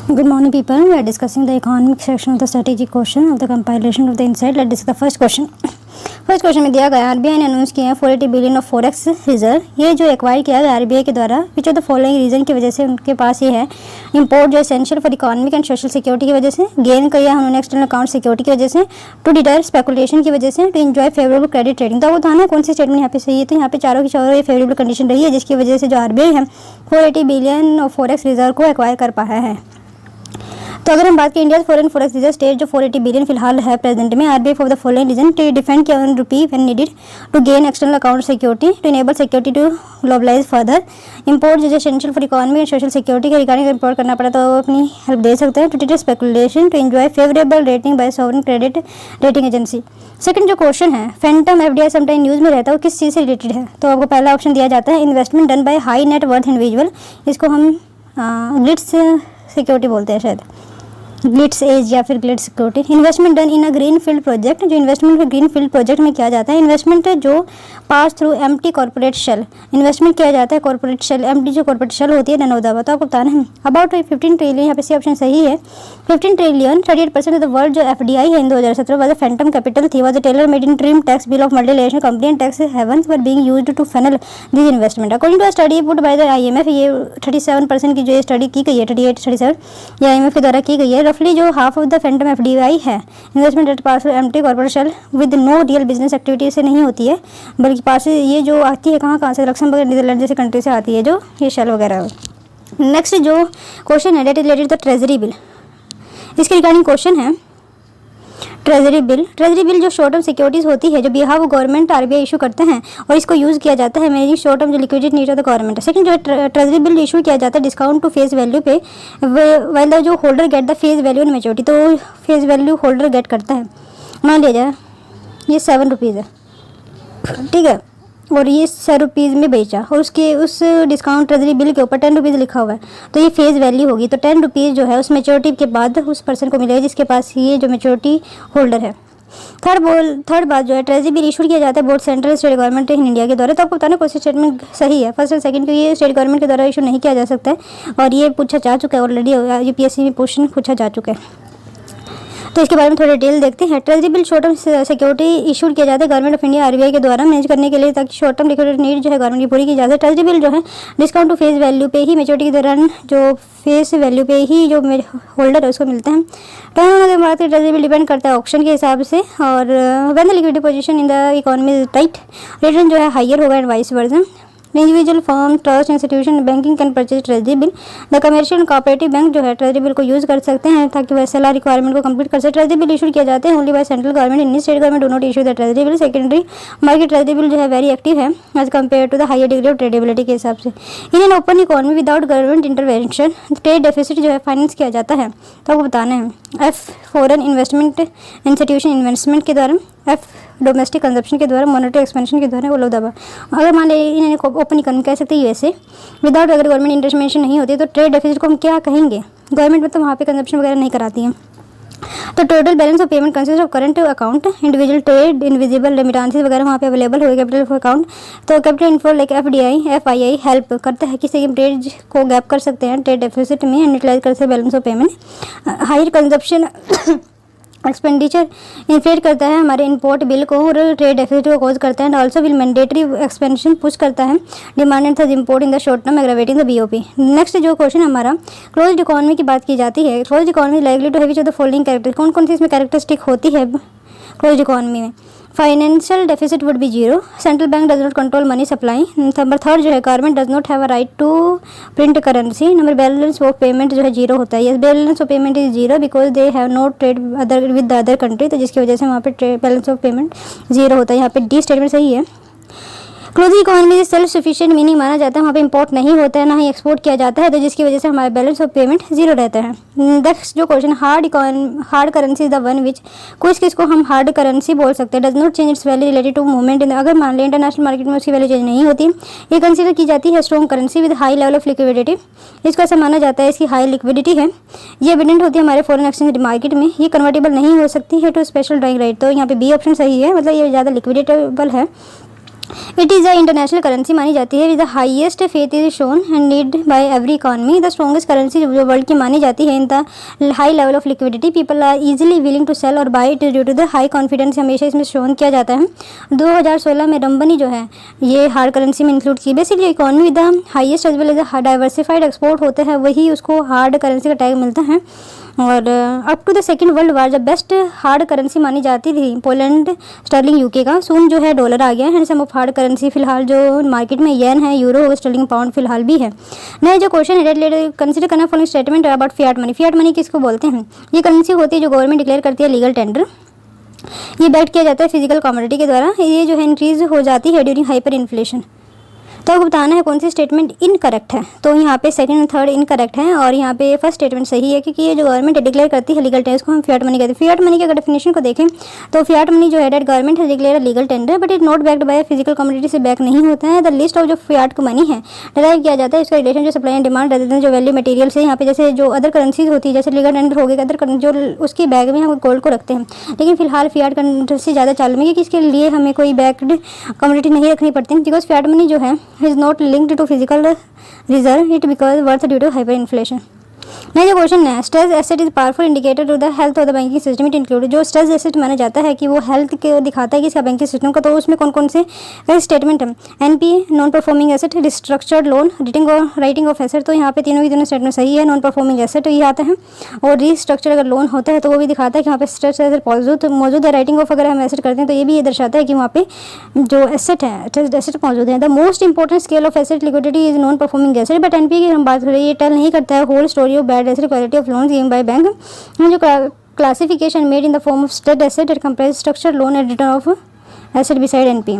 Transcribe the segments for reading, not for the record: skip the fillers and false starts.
Good morning, people. We are discussing the economic section of the strategic question of the compilation of the insight. Let's discuss the first question. First question में दिया गया RBI ने announce किया है 480 billion of forex reserve. ये जो acquire किया गया आरबीआई के द्वारा which of the following reason की वजह से उनके पास ये है इंपोर्ट जो essential for economic and social security की वजह से, गेन किया उन्होंने एक्सटर्नल अकाउंट सिक्योरिटी की वजह से, टू डिटर स्पेकुलेशन की वजह से, to enjoy favourable credit rating. तो आपको बताना है कौन सी स्टेटमेंट यहाँ पे सही है। तो यहाँ पे चारों की चारों ये फेवरेबल कंडीशन रही है जिसकी वजह से जो आरबीआई है 480 बिलियन ऑफ फॉरेक्स रिजर्व को एक्वायर कर पाया है। तो अगर हम बात करें India foreign forex reserve state जो 480 बिलियन फिलहाल है प्रेजेंट में, RBI for the following reason to defend के on rupee when needed, to gain external account security, to enable security to globalise further, import जो essential for economy and social security के regarding import करना पड़ा तो अपनी help दे सकते हैं, to deter speculation, to enjoy favourable rating by sovereign credit rating agency. Second जो question है फैंटम एफडीआई समटाइम न्यूज़ में रहता है वो किस चीज़ से रिलेटेड है। तो आपको पहला ऑप्शन दिया जाता है investment done by high net worth individual, इसको हम ग्लिट्स सिक्योरिटी बोलते हैं शायद, ग्लिट्स एज या फिर gilts security. Investment done in a greenfield project, जो इन्वेस्टमेंट ग्रीन फील्ड प्रोजेक्ट में किया जाता है। इन्वेस्टमेंट जो pass through empty corporate shell, investment किया जाता है कॉर्पोरेट शेल, एम्प्टी जो कॉर्पोरेट शेल होती है ननोदावा। तो आपको बताना है अबाउट 15 ट्रिलियन, यहाँ पे सी ऑप्शन सही है। 15 ट्रिलियन 38% ऑफ द वर्ल्ड जो एफडीआई है इन 2017 वाज फैंटम कैपिटल थी, was tailor made in trim tax bill of multinational company and tax havens were being used to funnel this investment. According to a study put by the IMF, ये 37% की जो ये study की गई है 37 ये IMF के द्वारा की गई है। रफली जो half of the phantom FDI है investment at pass empty corporate shell with no real business activity से नहीं होती है, बल्कि पास ये जो आती है कहाँ से, लक्समबर्ग नीदरलैंड जैसे कंट्री से आती है जो ये शेल वगैरह। नेक्स्ट जो क्वेश्चन है that is related the treasury bill, इसके रिगार्डिंग क्वेश्चन है ट्रेजरी बिल। ट्रेजरी बिल जो शॉर्ट टर्म सिक्योरिटीज होती है जो बिहाफ गवर्नमेंट आरबीआई इशू करते हैं और इसको यूज़ किया जाता है मैनेजिंग शॉर्ट टर्म जो liquidity need of the government. Second जो ट्रेजरी बिल इशू किया जाता है डिस्काउंट टू फेस वैल्यू पे वाइल द जो holder get the face value in maturity, तो फेस वैल्यू होल्डर गेट करता है। मान लिया जाए ये 7 रुपीज़ है, ठीक है, और ये 6 रुपीज़ में बेचा और उसके उस डिस्काउंट ट्रेजरी बिल के ऊपर 10 रुपीज़ लिखा हुआ है, तो ये फेस वैल्यू होगी। तो 10 रुपीज़ जो है उस मेच्योरिटी के बाद उस पर्सन को मिलेगा जिसके पास ये जो मेच्योरिटी होल्डर है। थर्ड बात जो है ट्रेजरी बिल इशू किया जाता है both central state government in India के द्वारा। तो आपको बताना कौन सी स्टेटमेंट सही है, फर्स्ट और सेकंड, क्योंकि ये स्टेट गवर्नमेंट के द्वारा इशू नहीं किया जा सकता है और ये पूछा जा चुका है ऑलरेडी, यूपीएससी में क्वेश्चन पूछा जा चुका है। तो इसके बारे में थोड़ा डिटेल देखते हैं। Treasury bill short term security issue किया जाता है गवर्नमेंट ऑफ इंडिया आरबीआई के द्वारा मैनेज करने के लिए ताकि शॉर्ट टर्म लिक्विडिटी नीड जो है गवर्नमेंट की पूरी की जाए। ट्रेजरी बिल जो है डिस्काउंट टू फेस वैल्यू पे ही मेच्योरिटी के दौरान जो फेस वैल्यू पे ही जो होल्डर है उसको मिलते हैं। टर्न की बात करें ट्रेजरी बिल डिपेंड करता है ऑक्शन के हिसाब से और when the liquidity position in the economy is tight return जो है हायर होगा and vice versa. Individual firm trust institution banking can purchase treasury bill. The commercial cooperative bank जो है ट्रेजरी बिल को यूज़ कर सकते हैं ताकि वह एसएलआर रिक्वायरमेंट को कंप्लीट कर सके। ट्रेजरी बिल इशू किया जाते हैं only by central government, in state government do not issue the treasury bill. Secondary market treasury bill जो है वेरी एक्टिव है as compare to the higher degree of tradability के हिसाब से। In an open economy without government intervention trade deficit जो है finance किया जाता है। तो आपको बताना है F foreign investment institution investment के द्वारा, एफ डोमेस्टिक कंजप्शन के द्वारा, मॉनेटरी एक्सपेंशन के द्वारा, वो लोग दबा। अगर मान लीजिए इन्हें ओपन इकोनॉमी कह सकते हैं यूएसए विदाउट अगर गवर्नमेंट इंटरवेंशन नहीं होती तो ट्रेड डेफिसिट को हम क्या कहेंगे, गवर्नमेंट में तो वहाँ पे कंजप्शन वगैरह नहीं कराती है। तो total balance of payment consist of current account, individual trade, invisible remittances वगैरह वहाँ पे अवेलेबल हो कैपिटल अकाउंट। तो capital inflow like FDI FII help करता है किसी भी ट्रेड को गैप कर सकते हैं ट्रेड डेफिसिट में एंड यूटिलाइज कर सकते हैं balance of payment. Higher consumption expenditure inflate करता है हमारे इंपोर्ट बिल को और ट्रेड डेफिसिट को कॉज करता है and also will mandatory expansion push करता है demand and third import in the short term aggravating the BOP. Next जो क्वेश्चन हमारा क्लोज्ड इकोनॉमी की बात की जाती है। Closed economy likely to have which of the following character, कौन कौन सी इसमें कैरेक्टरिस्टिक होती है क्लोज्ड इकोनॉमी में। Financial deficit would be zero, central bank does not control money supply. Number third जो है government does not have a right to print currency. Number balance of payment जो है जीरो होता है, yes balance of payment is zero because they have no trade other with the other country, तो जिसकी वजह से वहाँ पे बैलेंस ऑफ पेमेंट जीरो होता है। यहाँ पे डी स्टेटमेंट सही है। Close economy self sufficient meaning माना जाता है, वहाँ पे इंपोर्ट नहीं होता है ना ही एक्सपोर्ट किया जाता है, तो जिसकी वजह से हमारा बैलेंस ऑफ पेमेंट जीरो रहता है। नेक्स्ट जो question hard currency is the one which किसको हम हार्ड करेंसी बोल सकते हैं। Does not change its value related to movement in, अगर मान लें इंटरनेशनल मार्केट में उसकी वैल्यू चेंज नहीं होती, ये कंसिडर की जाती है strong currency with high level of liquidity. इसको ऐसा माना जाता है इसकी हाई लिक्विडिटी है, ये एविडेंट होती है हमारे फॉरेन एक्सचेंज मार्केट में, ये कन्वर्टेबल नहीं हो सकती है टू स्पेशल ड्राइंग राइट। तो यहाँ पे बी ऑप्शन सही है, मतलब ये ज़्यादा लिक्विडेटेबल है it is a international currency मानी जाती है। With the highest faith is shown and need by every economy. The strongest currency जो वर्ल्ड की मानी जाती है in the high level of liquidity, people are easily willing to sell or buy it due to the high confidence, हमेशा इसमें shown किया जाता है। 2016 में रंबनी जो है ये हार्ड करेंसी में इंक्लूड की। Basically economy with the highest as well as diversified export होते हैं वही उसको हार्ड करेंसी का टैग मिलता है। और up to the Second World War जब बेस्ट हार्ड करेंसी मानी जाती थी पोलैंड स्टर्लिंग यूके का, सून जो है डॉलर आ गया है। सम ऑफ हार्ड करेंसी फिलहाल जो मार्केट में येन है, यूरो, स्टर्लिंग पाउंड फिलहाल भी है। नया जो क्वेश्चन है कंसिडर करना following statement about Fiat money. Fiat money किसको बोलते हैं? ये करेंसी होती है जो गवर्नमेंट डिक्लेयर करती है लीगल टेंडर। ये बैट किया जाता है फिजिकल कमोडिटी के द्वारा। ये जो है इंक्रीज हो जाती है ड्यूरिंग हाइपर इन्फ्लेशन। तो आपको बताना है कौन सी स्टेटमेंट इनकरेक्ट है। तो यहाँ पे सेकंड और थर्ड इनकरेक्ट है और यहाँ पे फर्स्ट स्टेटमेंट सही है, क्योंकि ये जो गवर्नमेंट डिक्लेयर करती है लीगल टेंडर को हम फियाट मनी कहते हैं। फियाट मनी की अगर डेफिनेशन को देखें तो फियाट मनी जो है डेट गवर्नमेंट है declare legal tender but it not backed by physical commodity, से बैक नहीं होता है। द लिस्ट ऑफ जो फियाट मनी है डिराइव किया जाता है इसका रिलेशन जो सप्लाई एंड डिमांड रहते हैं जो वैल्यू मटेरियल से। यहाँ पे जैसे जो अदर करेंसीज होती है जैसे लीगल टेंडर हो गया, अदर जो उसके बैग में हम गोल्ड को रखते हैं, लेकिन फिलहाल फियाट करेंसी ज़्यादा चालू में, क्योंकि इसके लिए हमें कोई बैक्ड कमोडिटी नहीं रखनी पड़ती, बिकॉज फियाट मनी जो है is not linked to physical reserve, it because worth due to hyperinflation। नहीं जो क्वेश्चन है, stress asset is powerful indicator to the health of the banking system. It include जो stress asset माना जाता है कि वो हेल्थ के दिखाता है कि इसका बैंकिंग सिस्टम का, तो उसमें कौन कौन से स्टेटमेंट है? NPA, non performing asset, restructured loan, writing off asset. तो यहाँ पे तीनों की तीनों स्टेटमेंट सही है। नॉन परफॉर्मिंग एसेट ये आता है और रिस्ट्रक्चर अगर लोन होता है तो वो भी दिखाता है कि वहाँ पे स्ट्रेस एसेट मौजूद है। राइटिंग ऑफ अगर हम एसेट करते हैं तो ये भी ये दर्शाता है कि वहाँ पे जो एसेट है एसेट मौजूद है। The most important scale of asset liquidity is non performing asset, but NPA की हम बात करें ये टेल नहीं करता है whole story of bad asset quality of loan given by bank. जो classification made in the form of state asset at compare structure loan at return of asset beside NPA.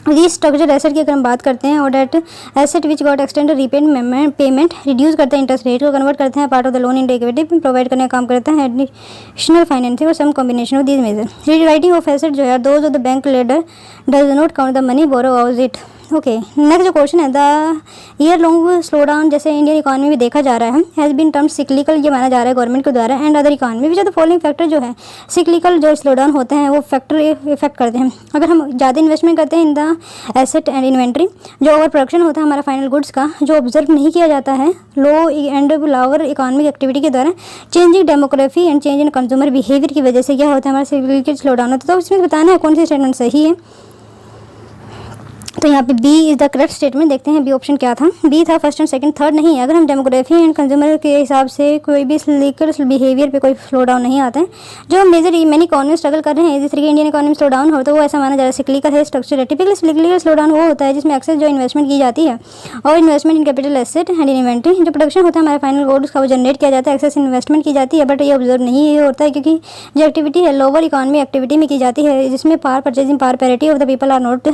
Restructured asset की अगर हम बात करते हैं और debt asset which got extend repaid payment reduce करते हैं इंटरेस्ट रेट को, कन्वर्ट करते हैं part of the loan in equity, provide करने का काम करता है एडिशनल फाइनेंसिंग और some combination of these measure. Writing off asset जो है those of the bank lender does not count the money borrow owes it. Okay, next जो question है, the year long slow down जैसे Indian economy में देखा जा रहा है हैज़ बीन टर्म सिक्लिकल, ये माना जा रहा है गवर्नमेंट के द्वारा, and other economy which are the following factor जो है सिक्लिकल जो स्लो डाउन होते हैं वो फैक्टर इफेक्ट करते हैं। अगर हम ज़्यादा इन्वेस्टमेंट करते हैं in the asset and inventory, जो ओवर प्रोडक्शन होता है हमारा फाइनल गुड्स का जो ऑब्जर्व नहीं किया जाता है लो एंड लोअर इकॉनमिक एक्टिविटी के द्वारा, changing demography and change in consumer behaviour की वजह से क्या होता है हमारा सिक्लिकल स्लो डाउन होता है। तो इसमें बताना है कौन सी स्टेटमेंट सही है। तो यहाँ पे B is the correct statement. देखते हैं बी ऑप्शन क्या था। बी था फर्स्ट एंड सेकंड, थर्ड नहीं है। अगर हम डेमोग्राफी एंड कंज्यूमर के हिसाब से कोई भी सिक्लिकल बिहेवियर पे कोई स्लो डाउन नहीं आता है। जो मेजर मैनी इकॉनमी स्ट्रगल कर रहे हैं जिस तरीके इंडियन इकॉनमी स्लो डाउन हो तो वो ऐसा माना जा रहा है सिक्लिकल है, स्ट्रक्चर है। टिपिकल सिक्लिकल स्लो डाउन वो होता है जिसमें एक्सेस जो इन्वेस्टमेंट की जाती है और investment in capital asset and inventory, जो प्रोडक्शन होता है हमारा फाइनल गुड्स का वो जनरेट किया जाता है, एक्सेस इन्वेस्टमेंट की जाती है, बट ये ऑब्जर्व नहीं होता है क्योंकि जो एक्टिविटी है लोअर इकॉनमी एक्टिविटी में की जाती है जिसमें power purchasing power parity of the people are not.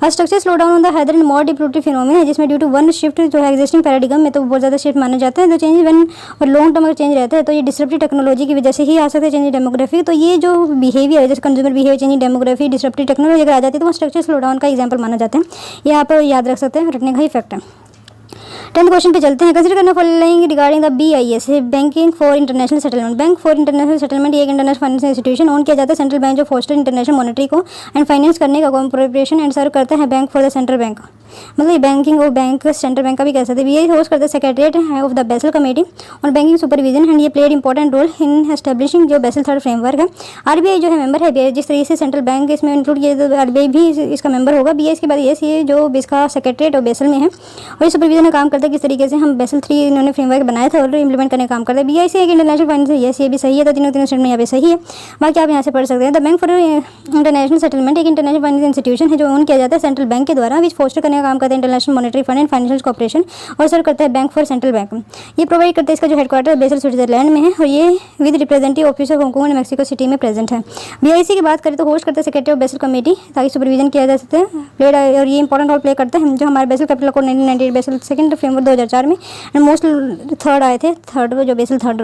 Structure slow down on the other and more disruptive phenomena है जिसमें ड्यू टू वन शिफ्ट जो है एग्जिस्टिंग पैराडिगम में तो बहुत ज़्यादा शिफ्ट माना जाता है। तो चेंज वन और लॉन्ग टर्म अगर चेंज रहता है तो ये डिस्रप्टिव टेक्नोलॉजी की वजह से ही आ सकता है, चेंज इन डेमोग्राफी। तो ये जो बिहेवियर है जैसे consumer behaviour, change in demography, disruptive technology अगर आ जाती है तो वो स्ट्रक्चर स्लो डाउन का एग्जाम्पल माना जाता है। ये आप याद रख सकते हैं, रखने का ही फैक्ट है। 10th क्वेश्चन पे चलते हैं। कंसीडर करना following regarding the BIS banking for international settlement. Bank for international settlement एक इंटरनेशनल फाइनेंशियल इंस्टीट्यूशन ओन किया जाता है सेंट्रल बैंक जो फोस्टर इंटरनेशनल मॉनेटरी को एंड फाइनेंस करने का कॉर्पोरेशन एंड सर्व करता है bank for the central bank, मतलब बैंकिंग और बैंक सेंट्रल बैंक का भी कह सकते हैं। BIS होस्ट करता है secretariat of the basal committee on banking supervision and ये played important role in establishing जो बेसल थर्ड फ्रेमवर्क है। RBI जो है मेंबर है, जिस तरीके से सेंट्रल बैंक इसमें इंक्लूड किया तो RBI भी इसका मेंबर होगा। BIS के बाद ये जो इसका सेक्रेटरीट और बेसल में है और ये सुपरविजन का काम करता है किस तरीके से हम बेसल 3 इन्होंने फ्रेमवर्क बनाया था और इम्प्लीमेंट करने का काम करता है। BIS एक इंटरनेशनल फाइनेंस है, ये भी सही है, तो तीनों स्टेटमेंट यहाँ पे सही है। बाकी आप यहाँ से पढ़ सकते हैं। The bank for international settlement एक इंटरनेशनल फाइनेंस इंस्टीट्यूशन है जो ओन किया जाता है सेंट्रल बैंक के द्वारा, विच फोस्टर करने का काम करता है international monetary fund and financial corporation और सर्व करता है बैंक फॉर सेंट्रल बैंक। ये प्रोवाइड करता है, इसका जो हेडक्वार्टर बेसल स्विट्जरलैंड में है और ये with representative office of Hong Kong and Mexico city में प्रेजेंट है। BIC की बात करें तो होस्ट करता है सेक्रेटरी ऑफ बेसल कमेटी ताकि सुपरविजन किया जा सकता है प्लेड, और ये इंपॉर्टेंट रोल प्ले करता है जो हमारे Basel capital code 1998 Basel second framework 2004 में एंड मोस्ट थर्ड आए थे, थर्ड जो Basel third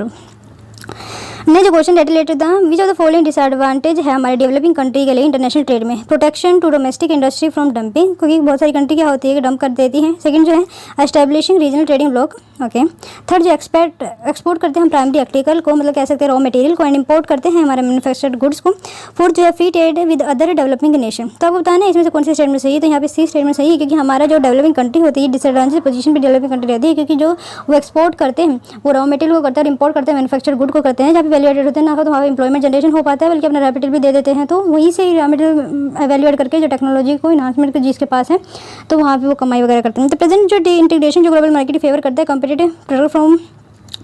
next question related the which of the following disadvantage है हमारे डेवलपिंग कंट्री के लिए इंटरनेशनल ट्रेड में। Protection to domestic industry from dumping, क्योंकि बहुत सारी कंट्री क्या होती है कि डंप कर देती हैं। सेकंड जो है establishing regional trading block, okay. Third जो एक्सपोर्ट करते हैं हम प्राइमरी आर्टिकल को, मतलब कह सकते हैं रॉ मटेरियल को, एंड इंपोर्ट करते हैं हमारे मैन्युफैक्चर्ड गुड्स को। फोर्थ जो है free trade with other developing nation. तो आपको बताना है इसमें से कौन सी स्टेटमेंट सही है। तो यहाँ पे सी स्टेटमेंट सही है, क्योंकि हमारा जो डेवलपिंग कंट्री होती है डिसएडवांटेज पोजीशन पे डेवलपिंग कंट्री रहती है, क्योंकि जो वो एक्सपोर्ट करते हैं वो रॉ मटेरियल को करते हैं और इंपोर्ट करते हैं मैन्युफैक्चर्ड गुड को करते हैं। जहाँ पे वैल्यू एडेड होते हैं ना, तो वहाँ एम्प्लॉयमेंट जनरेशन हो पाता है, बल्कि अपना रैपिटल भी दे देते हैं। तो वहीं से रॉ मटेरियल एवेल्यूएट करके जो टेक्नोलॉजी को इन्हांसमेंट जिसके पास है तो वहाँ पे वो कमाई वगैरह करते हैं। तो प्रेजेंट जो इंटीग्रेशन जो ग्लोबल मार्केट फेवर करता है competitive product from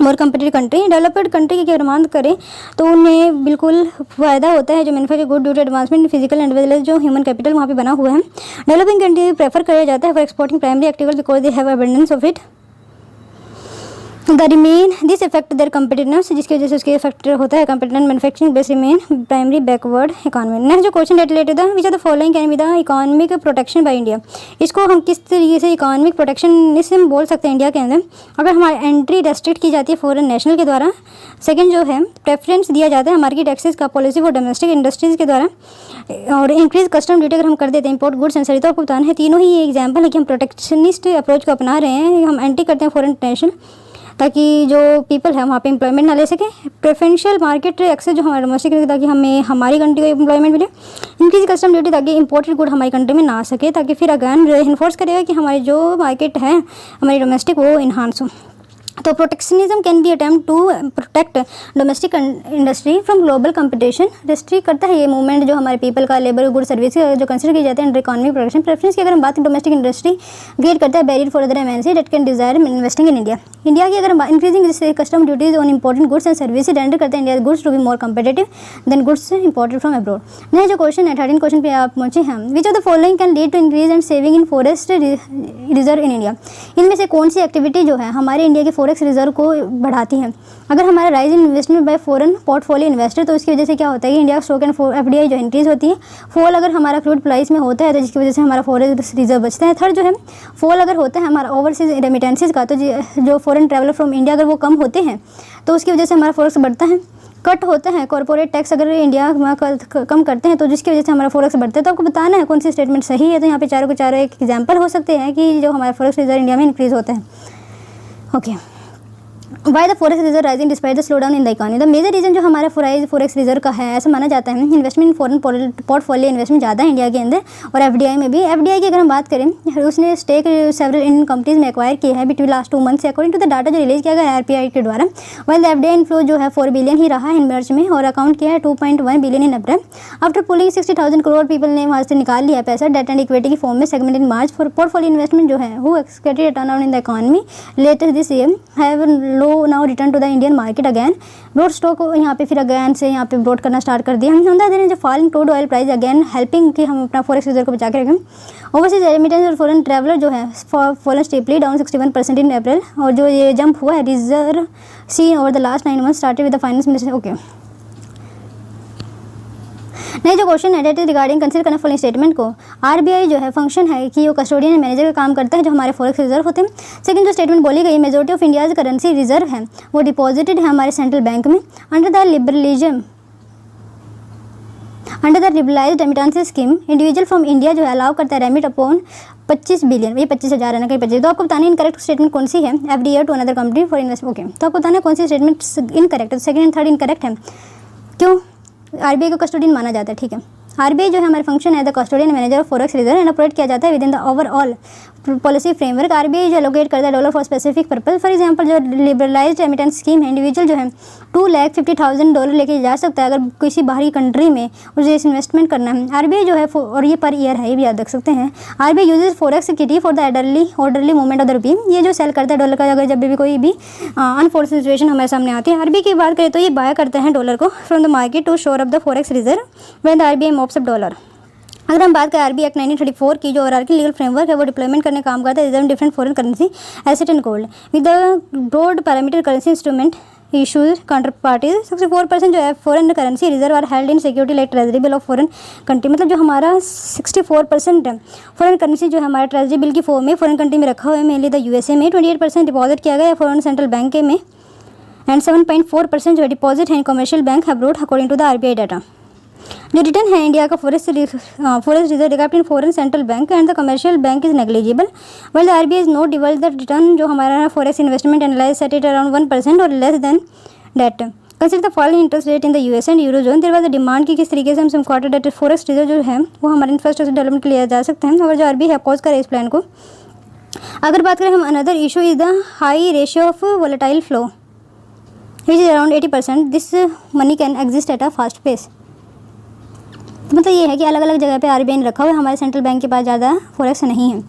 more competitive country. Developed country की अगर बात करें तो उन्हें बिल्कुल फ़ायदा होता है जो manufacture good due to advancement physical and well जो ह्यूमन कैपिटल वहाँ पे बना हुआ है। डेवलपिंग कंट्री प्रेफर किया जाता है for exporting primary article because they have abundance of it the remain this effect their competitiveness, जिसकी वजह से उसके इफेक्ट होता है competitive manufacturing base remain primary backward economy. Next जो क्वेश्चन रिलेटेड है which are the following can be the economic protection by India. इसको हम किस तरीके से इकोनॉमिक प्रोटेक्शन इससे हम बोल सकते हैं इंडिया के अंदर, अगर हमारी एंट्री रेस्ट्रिक्ट की जाती है फॉरेन नेशनल के द्वारा। सेकंड जो है प्रेफरेंस दिया जाता है मार्केट एक्सेस का पॉलिसी फॉर डोमेस्टिक इंडस्ट्रीज़ के द्वारा, और इंक्रीज कस्टम ड्यूटी अगर हम कर देते हैं इंपोर्ट गुड्स एंड सर्विस। तो आपको बताना है तीनों ही एग्जाम्पल है कि हम प्रोटेक्शनिस्ट अप्रोच को अपना रहे हैं, हम एंट्री करते हैं फॉरेन नेशनल ताकि जो पीपल है वहाँ पे एम्प्लॉयमेंट ना ले सके। प्रेफरेंशियल मार्केट एक्सेस जो हमारे डोमेस्टिक ताकि हमें हमारी कंट्री को एम्प्लॉयमेंट मिले। इंक्रीज कस्टम ड्यूटी ताकि इंपोर्टेड गुड हमारी कंट्री में ना आ सके, ताकि फिर अगैन इन्फोर्स करेगा कि हमारी जो मार्केट है हमारी डोमेस्टिक वो इन्हांस हो। तो protectionism can be attempt to protect domestic industry from global competition. Restrict करता है ये मूवमेंट जो हमारे पीपल का लेबर गुड सर्विस जो कंसिडर किए जाते हैं अंडर इकोनॉमिक प्रोटेक्शन। प्रेफरेंस की अगर हम बात करें डोमेस्टिक इंडस्ट्री क्रिएट करता है barrier for other MNC that can desire investing in India. India की अगर increasing custom duties on important goods and service render करते हैं India goods to be more competitive than goods imported from abroad. Next जो question है 13 question पे आप पहुंचे हैं which of the following can lead to increase and saving in forest reserve in India. इनमें से कौन सी एक्टिविटी जो है हमारे इंडिया के फॉरेस्ट रिजर्व को बढ़ाती है। अगर हमारा rise in investment by foreign portfolio investor, तो इसकी वजह से क्या होता है कि इंडिया स्टॉक एंड एफडीआई जो इंक्रीज होती है। फॉल अगर हमारा क्रूड प्राइस में होता है तो जिसकी वजह से हमारा फॉरेस्ट रिजर्व बचता है। थर्ड जो है फॉल अगर होता है हमारा ओवरसीज रेमिटेंसेज का, तो जो फॉरेन ट्रैवलर फ्रॉम इंडिया अगर वो कम होते हैं तो उसकी वजह से हमारा फॉरेस्ट बढ़ता है। कट होता है कॉर्पोरेट टैक्स अगर इंडिया कम करते हैं तो जिसकी वजह से हमारा फॉरेक्स बढ़ता है। तो आपको बताना है कौन सी स्टेटमेंट सही है। तो यहाँ पे चारों के चारों एक एग्जांपल हो सकते हैं कि जो हमारा फॉरेक्स रिजर्व इंडिया में इंक्रीज होता है। Okay, why the forex reserve rising despite the slow down in the economy. The major reason जो हमारा फॉरेक्स रिजर्व का है ऐसा माना जाता है investment in foreign portfolio investment ज़्यादा है इंडिया के अंदर, और एफडीआई में भी। एफडीआई की अगर हम बात करें उसने स्टेक सेवरल इंडियन कंपनीज में एक्वायर किया है between last 2 months according to the data जो रिलीज किया गया आरबीआई के द्वारा। वाइल द एफडीआई इनफ्लो जो है 4 बिलियन ही रहा है इन मार्च में, और अकाउंट किया है 2.1 billion in April. After pulling 60,000 crore people ने वहाँ से निकाल लिया पैसा डेट एंड इक्विटी की फॉर्म में segment in March for portfolio investment जो है who expected turn out in the economy latest this year have low now return to the Indian market again. Broad stock यहाँ पे फिर again से यहाँ पे ब्रॉड करना स्टार्ट कर दिया। हम समझा दे रहे हैं जो falling crude oil price again helping कि हम अपना फॉरेक्स रिजर्व को बचा के रखें। ओवरसीज रेमिटेंस और फॉरेन ट्रैवलर जो है फॉलन स्टेपली डाउन 61% इन अप्रैल, और जो ये जंप हुआ है reserve see over the last 9 months started with the finance minister. Okay, नहीं जो क्वेश्चन है डेट रिगार्डिंग कंसिडर करना फॉलोइंग स्टेटमेंट को। आरबीआई जो है फंक्शन है कि वो कस्टोडियन एंड मैनेजर का काम करता है जो हमारे फॉरेक्स रिजर्व होते हैं। सेकंड जो स्टेटमेंट बोली गई majority of India's currency reserve है वो डिपॉजिटेड है हमारे सेंट्रल बैंक में under the liberalised remittance scheme. Individual from India जो है अलाउ करता है रेमिट अपॉन 25 बिलियन, ये 25,000 है ना कहीं 25। तो आपको बताना है इनकरेक्ट स्टेटमेंट कौन सी है। FDI to another company for investment. Okay, तो आपको बताना है कौन सी स्टेटमेंट इनकरेक्ट है। सेकंड एंड थर्ड इनकरेक्ट है। क्यों? आरबीआई को कस्टोडियन माना जाता है, ठीक है। आरबीआई जो है हमारे फंक्शन है the custodian manager of forex reserve and operate किया जाता है with in the overall policy framework. RBI जो एलोकेट करता है dollar for specific purpose. For example जो लिबरलाइज्ड रेमिटेंस स्कीम है इंडिविजुअल जो है $250,000 लेके जा सकता है अगर किसी बाहरी कंट्री में उसे इन्वेस्टमेंट करना है। आरबीआई जो है और ये पर ईयर है, ये भी याद रख सकते हैं। RBI uses forex security for the orderly movement of the rupee. ये जो सेल करता है डॉलर का अगर जब भी कोई भी अनफोर्स सिचुएशन हमारे सामने आती है। आरबीआई की बात करें तो ये बाय करते हैं डॉलर को from the market to shore up the forex reserve when the RBI mops up dollar. अगर हम बात करें आरबीआई एक्ट 1934 की जो ओवरऑल लीगल फ्रेमवर्क है वो डिप्लॉयमेंट करने का काम करता है reserve different foreign currency asset and gold with the broad parameter currency instrument issues counter parties. 64% जो है foreign currency reserve are held in security like treasury bill of foreign country. मतलब जो हमारा 64% है फॉरेन करेंसी जो है हमारा treasury bill की फॉर्म में फॉरेन कंट्री में रखा हुआ है, मेनली द यूएसए में। 28% डिपॉजिट किया गया है फॉरेन सेंट्रल बैंक में एंड 7.4% जो डिपॉजिट है in commercial bank have grown according to the RBI data. जो रिटर्न है इंडिया का forex reserve regard in foreign central bank and the commercial bank is negligible, well the RBI is not devalued the return जो हमारा forex investment analyse set it around 1% और less than that. Consider the following interest rate in the US and euro zone. There was a demand कि किस तरीके से हम quarter date forest reserve जो है वो हमारे इंफ्रास्ट्रक्चर डेवलपमेंट के लिए जा सकते हैं, और जो आरबीआई है अपोज करे इस प्लान को। अगर बात करें हम another issue is the high ratio of volatile flow which is around 80%, this money can exist at a fast pace. मतलब ये है कि अलग अलग जगह पे आरबीआई ने रखा हुआ है, हमारे सेंट्रल बैंक के पास ज़्यादा फॉरेक्स नहीं है।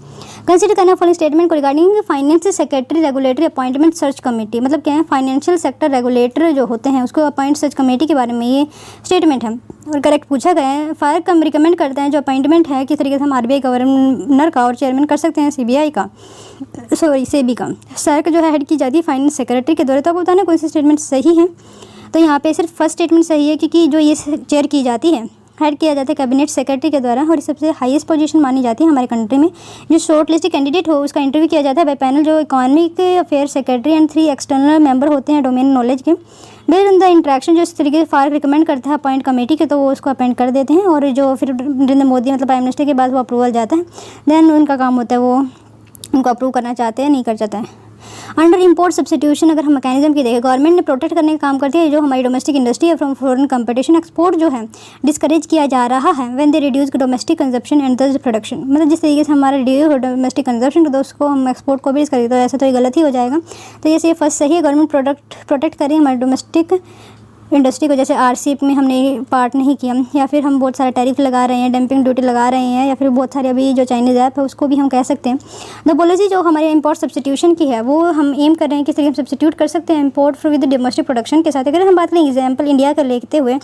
कंसिडर करना फॉलोइंग स्टेटमेंट को regarding finance secretary regulatory appointment search committee. मतलब क्या है, फाइनेंशियल सेक्टर रेगुलेटर जो होते हैं उसको अपॉइंट सर्च कमेटी के बारे में ये स्टेटमेंट है और करेक्ट पूछा गया है। फायर कम रिकमेंड करते हैं जो अपॉइंटमेंट है किस तरीके से हम आरबीआई गवर्नर का और चेयरमैन कर सकते हैं सीबीआई का, सॉरी सेबी का। सर्क जो है हेड की जाती है फाइनेंस सेक्रेटरी के द्वारा। तो आपको बताना कौन सी स्टेटमेंट सही है। तो यहाँ पे सिर्फ फर्स्ट स्टेटमेंट सही है क्योंकि जो ये चेयर की जाती है हेड किया जाता है कैबिनेट सेक्रेटरी के द्वारा, और ये सबसे हाईएस्ट पोजीशन मानी जाती है हमारे कंट्री में। जो शॉर्ट लिस्ट कैंडिडेट हो उसका इंटरव्यू किया जाता है बाय पैनल जो economic affair secretary and 3 external member होते हैं डोमेन नॉलेज के। बेस्ड ऑन द इंटरेक्शन जो इस तरीके से फार रिकमेंड करता है अपॉइंट कमेटी के, तो वो उसको अपॉइंट कर देते हैं, और जो फिर नरेंद्र मोदी मतलब प्राइम मिनिस्टर के बाद वो अप्रूवल जाता है, देन उनका काम होता है वो उनको अप्रूव करना चाहते हैं नहीं कर जाता है। अंडर इम्पोर्ट सब्सिट्यूशन अगर हम मैकेनिज्म की देखें, गवर्नमेंट ने प्रोटेक्ट करने का काम करती है जो हमारी डोमेस्टिक इंडस्ट्री है फ्रॉम फॉरेन कंपटीशन। एक्सपोर्ट जो है डिस्करेज किया जा रहा है when they reduce domestic consumption and the production. मतलब जिस तरीके से हमारा रिड्यूस हो डोमेस्टिक कंजप्शन तो उसको हम एक्सपोर्ट को भी डिस्करेज, तो ऐसा तो ये गलत ही हो जाएगा। तो ये फर्स्ट सही है, गवर्नमेंट प्रोटेक्ट करें हमारे डोमेस्टिक इंडस्ट्री को। जैसे आरसीईपी में हमने पार्ट नहीं किया, या फिर हम बहुत सारे टैरिफ लगा रहे हैं, डंपिंग ड्यूटी लगा रहे हैं, या फिर बहुत सारे अभी जो चाइनीज़ ऐप है उसको भी हम कह सकते हैं। द पॉलिसी जो हमारे इंपोर्ट सब्सिट्यूशन की है वो हम एम कर रहे हैं किस तरीके हम सब्सिट्यूट कर सकते हैं इंपोर्ट विद डोमेस्टिक प्रोडक्शन के साथ। अगर हम बात करें एग्जाम्पल इंडिया का लेते हुए,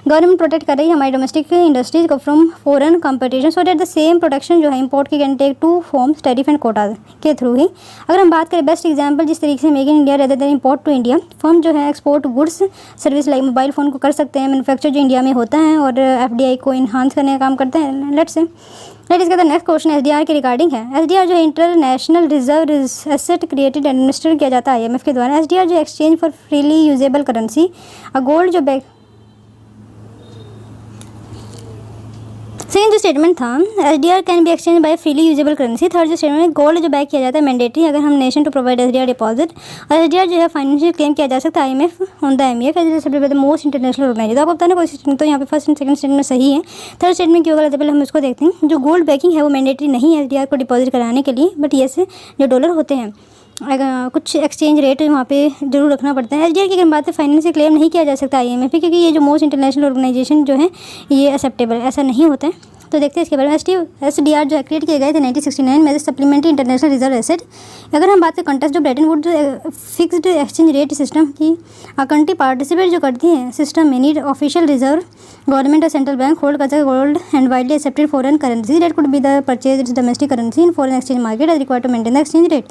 गवर्नमेंट प्रोटेक्ट कर रही है हमारी डोमेस्टिक इंडस्ट्रीज को from foreign competition so that the same production जो है इंपोर्ट की can take 2 forms tariff and quota के थ्रू ही। अगर हम बात करें बेस्ट एग्जांपल जिस तरीके से make in India rather than import to India, firm जो है export goods service like mobile phone को कर सकते हैं मैनुफैक्चर जो इंडिया में होता है, और एफडीआई को इन्हांस करने का काम करते हैं। लेट्स इसका द नेक्स्ट क्वेश्चन एसडीआर के रिगार्डिंग है। एसडीआर जो international reserve asset created administer किया जाता है आईएमएफ के द्वारा। एसडीआर जो exchange for freely usable currency, a gold जो बैक सेकंड जो स्टेटमेंट था SDR can be exchange by freely usable currency. Third जो स्टेटमेंट गोल्ड जो बैक किया जाता है मैंडेटरी अगर हम nation to provide SDR deposit, और एसडीआर जो है फाइनेंशियल क्लेम किया जा सकता है IMF on the MEF as the most international organisation. तो आपको बताना कोई स्टेटमेंट, तो यहाँ पे फर्स्ट एंड सेकंड स्टेटमेंट सही है। थर्ड स्टेटमेंट क्यों गलत है पहले हम उसको देखते हैं। जो गोल्ड बैकिंग है वो मैंडेटरी नहीं है एसडीआर को डिपॉजिट कराने के लिए, बट ये जो डॉलर होते हैं कुछ एक्सचेंज रेट वहाँ पे जरूर रखना पड़ता है। एसडीआर की अगर बात है फाइनेंशियल क्लेम नहीं किया जा सकता आईएमएफ पे, क्योंकि ये जो मोस्ट इंटरनेशनल ऑर्गेनाइजेशन जो है ये एक्सेप्टेबल ऐसा नहीं होता है। तो देखते हैं इसके बारे में। एसडीआर जो है क्रिएट किए गए थे 1969 में सप्लीमेंट्री इंटरनेशनल रिजर्व एसेट। अगर हम बात करें कंटेक्स्ट जो Bretton Woods fixed exchange rate system की कंट्री पार्टिसिपेट जो करती हैं सिस्टम में नीड ऑफिशियल रिजर्व गवर्नमेंट और सेंट्रल बैंक होल्ड करता है gold and widely accepted foreign currency that could be the purchase domestic currency in foreign exchange market as required to maintain the exchange rate.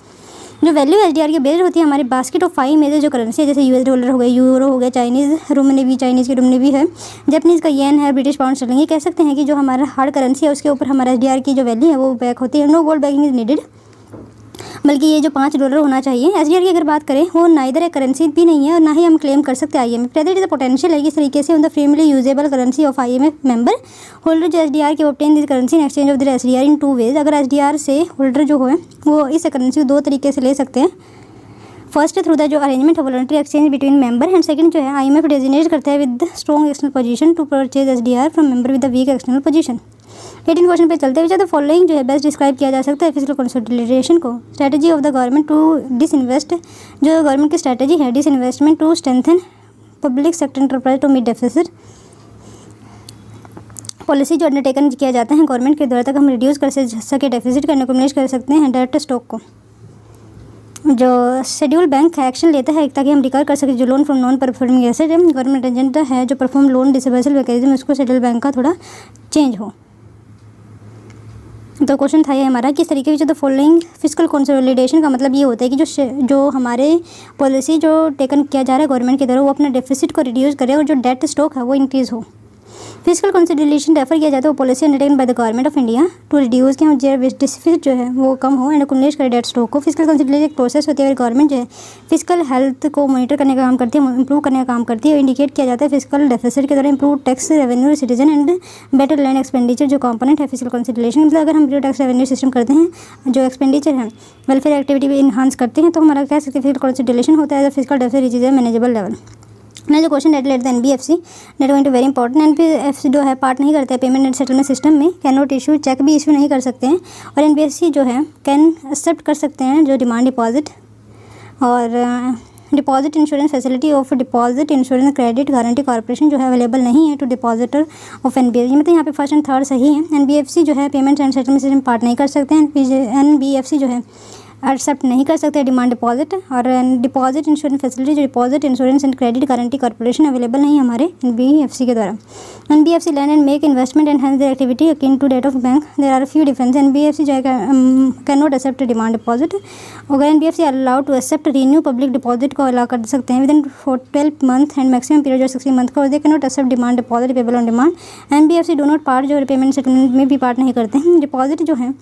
जो value SDR की based होती है हमारी basket of 5 major जो currency है, जैसे US dollar हो गए, यूरो हो गया, चाइनीज़ रुमनी भी, चाइनीज़ की रुमनी भी है, जापानीज़ का येन है, ब्रिटिश पाउंड स्टर्लिंग। ये कह सकते हैं कि जो हमारा हार्ड करेंसी है उसके ऊपर हमारा एसडीआर की जो वैल्यू है वो बैक होती है। No gold backing is needed, बल्कि ये जो $5 होना चाहिए। एसडीआर की अगर बात करें वो नाइदर एक करेंसी भी नहीं है और ना ही हम क्लेम कर सकते IMF. Rather it is potential है इस तरीके से on the freely usable currency of IMF member holder जो एसडीआर के obtain this currency in exchange of the SDR in 2 ways. अगर एसडीआर से होल्डर जो है वो इस करेंसी को 2 तरीके से ले सकते हैं। फर्स्ट थ्रू द जो अरेंजमेंट है voluntary exchange between member, and second जो है आईएमएफ डेजिग्नेट करता है with strong external position to purchase SDR from member with the weak external position. 18 question पे चलते हुए तो फॉलोइंग जो है बेस्ट डिस्क्राइब किया जा सकता है फिजिकल कंसोलिडेशन को। Strategy of the government to disinvest, जो गवर्नमेंट की स्ट्रेटजी है disinvestment to strengthen public sector enterprise to meet deficit. Policy जो अंडरटेकन किया जाता है गवर्नमेंट के द्वारा तक हम रिड्यूस कर सके डेफिसिट करने को मैनेज कर सकते हैं डायरेक्ट स्टॉक को। जो शेड्यूल बैंक एक्शन लेता है ताकि हम रिकवर कर सके जो loan from non performing asset है। गवर्नमेंट एजेंडा है जो परफॉर्म लोन डिसबर्सल मैकेनिज्म उसको शेड्यूल बैंक का थोड़ा चेंज हो। तो क्वेश्चन था ये हमारा किस तरीके से। तो फॉलोइंग फिजिकल कंसोलिडेशन का मतलब ये होता है कि जो हमारे पॉलिसी जो टेकन किया जा रहा है गवर्नमेंट के द्वारा वो अपना डेफिसिट को रिड्यूस करे और जो डेट स्टॉक है वो इंक्रीज़ हो। फिजिकल कंसिडरेशन रेफर किया जाता है वो policy undertaken by the government of India to reduce कि जेयर डिफिसिट जो है वो कम हो एंड एक्युमुलेट करे डेट स्टॉक को। फिजिकल कंसिडरेशन एक प्रोसेस होती है, गवर्नमेंट जो है फिजिकल हेल्थ को मॉनिटर करने का काम करती है, इंप्रूव करने का काम करती है। इंडिकेट किया जाता है फिजिकल डेफिसिट के द्वारा improve tax revenue citizen and better land expenditure जो कंपोनेंट है फिजिकल कंसिडरेशन। मतलब अगर हम टैक्स रेवेन्यू सिस्टम करते हैं, जो एक्सपेंडिचर है वेलफेयर एक्टिविटी भी इन्हांस करते हैं, तो हमारा कह सकते हैं फिजिकल कंसिडरेशन होता है physical deficit reaches a manageable level. ना जो question that let the NBFC that going to very important. NBFC जो है पार्ट नहीं करते हैं पेमेंट एंड सेटलमेंट सिस्टम में, कैन नॉट इशू चेक भी इशू नहीं कर सकते हैं। और एनबीएफसी जो है कैन एक्सेप्ट कर सकते हैं जो डिमांड डिपॉजिट और deposit insurance facility of deposit insurance credit guarantee corporation जो है अवेलेबल नहीं है टू डिपॉजिटर ऑफ एनबीएफसी। मतलब यहाँ पे फर्स्ट एंड थर्ड सही है। एनबीएफसी जो है payment and settlement system part नहीं कर सकते हैं। एनबीएफसी जो है एक्सेप्ट नहीं कर सकते डिमांड डिपॉजिट और डिपॉजिट इंश्योरेंस फैसिलिटी जो deposit insurance and credit guarantee corporation available नहीं है हमारे एनबीएफसी के द्वारा। NBFC lend and make investment and hence their activity akin to that of bank there are few difference. NBFC जो है can not accept demand deposit. अगर NBFC allowed to accept renew public deposit को allow कर सकते हैं within 12 month and maximum period जो 60 month का, और they can not accept demand deposit payable on demand. NBFC do not part जो payment settlement में भी पार्ट नहीं करते हैं। डिपॉजिट जो है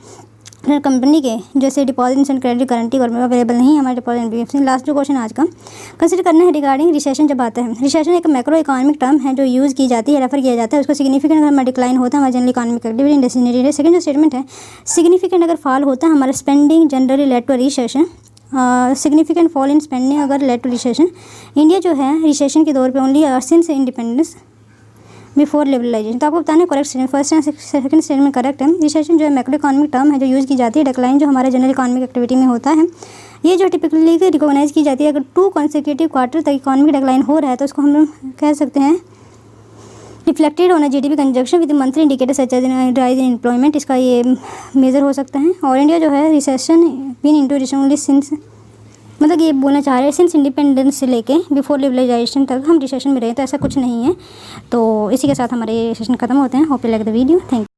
कंपनी के जैसे deposit and credit guarantee available नहीं है हमारे डिपॉजिट एनबीएफसी। लास्ट जो क्वेश्चन आज का कंसिडर करना है रिगार्डिंग रिसेशन। जब आता है रिसेशन एक मैक्रो इकोनॉमिक टर्म है जो यूज़ की जाती है, रेफर किया जाता है, उसका सिग्निफिकेंट अगर हमारा डिक्लाइन होता है हमारा जनरल इकोनॉमिक एक्टिविटी इंडेसिनेटेड है। सेकंड जो स्टेटमेंट है सिग्निफिकेंट अगर फॉल होता है हमारा spending generally led to recession. Significant fall in spending अगर लेड टू रिसेशन। इंडिया जो है रिसेशन के दौर पे only since independence before liberalisation. तो आपको बताना है correct statement, first and second statement correct है। रिसेशन जो है मैक्रो इकोनॉमिक टर्म है जो यूज़ की जाती है, डिक्लाइन जो हमारे जनरल इकोनॉमिक एक्टिविटी में होता है। ये जो टिपिकली रिकॉग्नाइज की जाती है अगर 2 कंसेक्यूटिव क्वार्टर तक इकोनॉमिक डिक्लाइन हो रहा है तो उसको हम लोग कह सकते हैं reflected on GDP conjunction with monthly indicator such as rise in employment. इसका ये मेजर हो सकता है। और इंडिया जो है recession been into recession since, मतलब ये बोलना चाह रहे हैं सिंस इंडिपेंडेंस से लेके बिफोर लिबरलाइजेशन तक हम रिसेशन में रहे, तो ऐसा कुछ नहीं है। तो इसी के साथ हमारे ये सेशन खत्म होते हैं। Hope you like the video. Thank you.